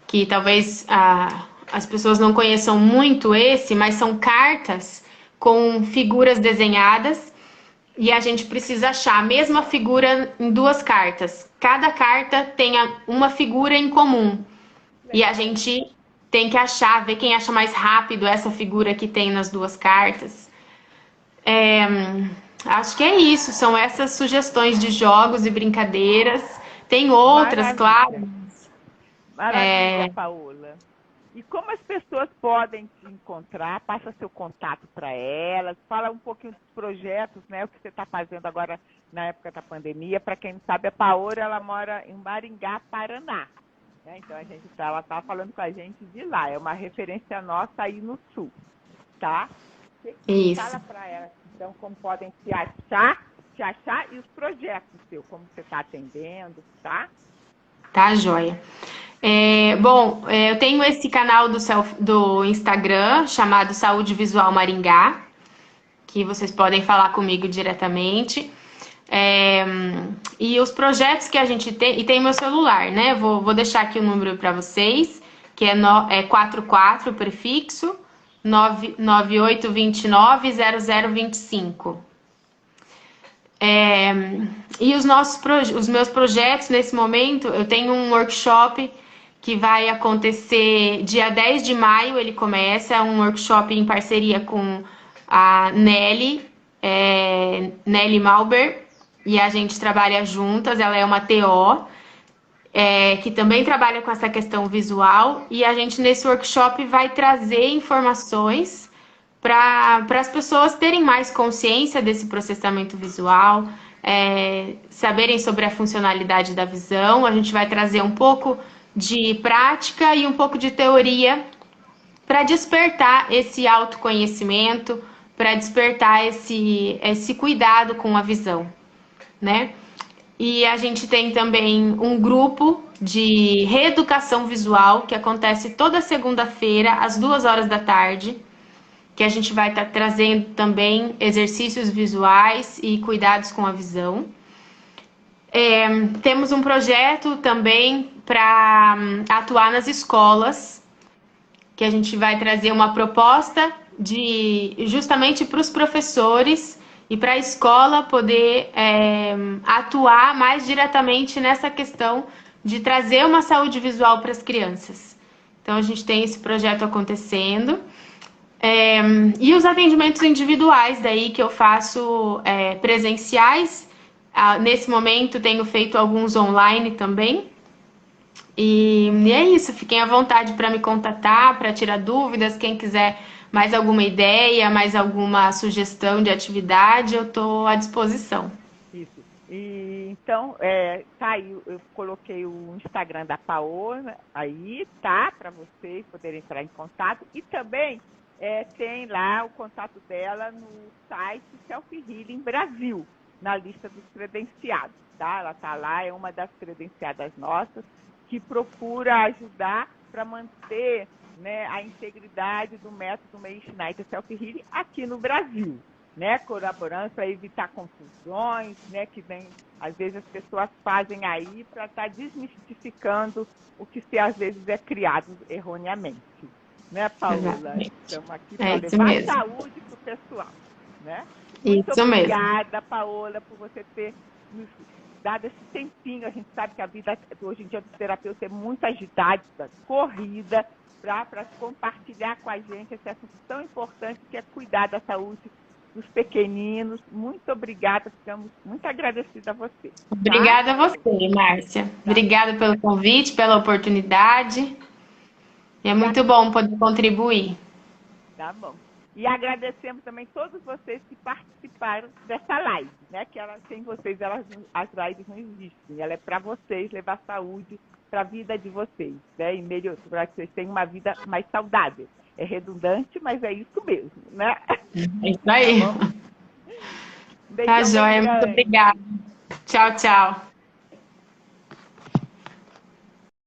que talvez as pessoas não conheçam muito esse, mas são cartas com figuras desenhadas e a gente precisa achar a mesma figura em duas cartas. Cada carta tem uma figura em comum e a gente tem que achar, ver quem acha mais rápido essa figura que tem nas duas cartas. Acho que é isso, são essas sugestões de jogos e brincadeiras. Tem outras, claro. Maravilha, Paola. E como as pessoas podem te encontrar? Passa seu contato para elas, fala um pouquinho dos projetos, né? O que você está fazendo agora na época da pandemia. Para quem não sabe, a Paola, ela mora em Maringá, Paraná. Né? Então, ela está falando com a gente de lá. É uma referência nossa aí no Sul, tá? Isso. Fala para elas, então, como podem te achar e os projetos seus, como você está atendendo, tá? Tá, joia. Eu tenho esse canal do Instagram chamado Saúde Visual Maringá, que vocês podem falar comigo diretamente. E os projetos que a gente tem, e tem meu celular, né? Vou deixar aqui o número para vocês, que é 44 prefixo 98290025. E os meus projetos nesse momento, eu tenho um workshop que vai acontecer dia 10 de maio, ele começa, é um workshop em parceria com a Nelly Malber, e a gente trabalha juntas, ela é uma TO, que também trabalha com essa questão visual, e a gente nesse workshop vai trazer informações para as pessoas terem mais consciência desse processamento visual, saberem sobre a funcionalidade da visão. A gente vai trazer um pouco de prática e um pouco de teoria para despertar esse autoconhecimento, para despertar esse cuidado com a visão, né? E a gente tem também um grupo de reeducação visual que acontece toda segunda-feira, às 14h, que a gente vai estar trazendo também exercícios visuais e cuidados com a visão. Temos um projeto também para atuar nas escolas, que a gente vai trazer uma proposta justamente para os professores e para a escola poder atuar mais diretamente nessa questão de trazer uma saúde visual para as crianças. Então, a gente tem esse projeto acontecendo. E os atendimentos individuais daí que eu faço presenciais. Nesse momento, tenho feito alguns online também. E é isso, fiquem à vontade para me contatar, para tirar dúvidas. Quem quiser mais alguma ideia, mais alguma sugestão de atividade, eu estou à disposição. Isso. E, então, tá aí, eu coloquei o Instagram da Paola aí, tá? Para vocês poderem entrar em contato. E também tem lá o contato dela no site Self Healing Brasil, na lista dos credenciados, tá? Ela tá lá, é uma das credenciadas nossas, que procura ajudar para manter né, a integridade do método Meir Schneider Self-Healing aqui no Brasil, né, colaborando para evitar confusões, né, que vem, às vezes as pessoas fazem aí para estar desmistificando o que se às vezes é criado erroneamente. Né, Paola? Exatamente. Estamos aqui É para isso levar mesmo. saúde para o pessoal. Né? Muito Isso mesmo. obrigada, Paola, por você ter nos dado esse tempinho. A gente sabe que a vida hoje em dia do terapeuta é muito agitada, corrida, para compartilhar com a gente esse assunto tão importante que é cuidar da saúde dos pequeninos. Muito obrigada, ficamos muito agradecidas a você. Obrigada a você, Márcia. Obrigada pelo convite, pela oportunidade. É muito bom poder contribuir. Tá bom. E agradecemos também todos vocês que participaram dessa live, né? Que sem vocês as lives não existem. Ela é para vocês levar saúde para a vida de vocês, né? E para que vocês tenham uma vida mais saudável. É redundante, mas é isso mesmo, né? É isso aí. Tá bom? Tá joia, muito obrigada. Tchau, tchau.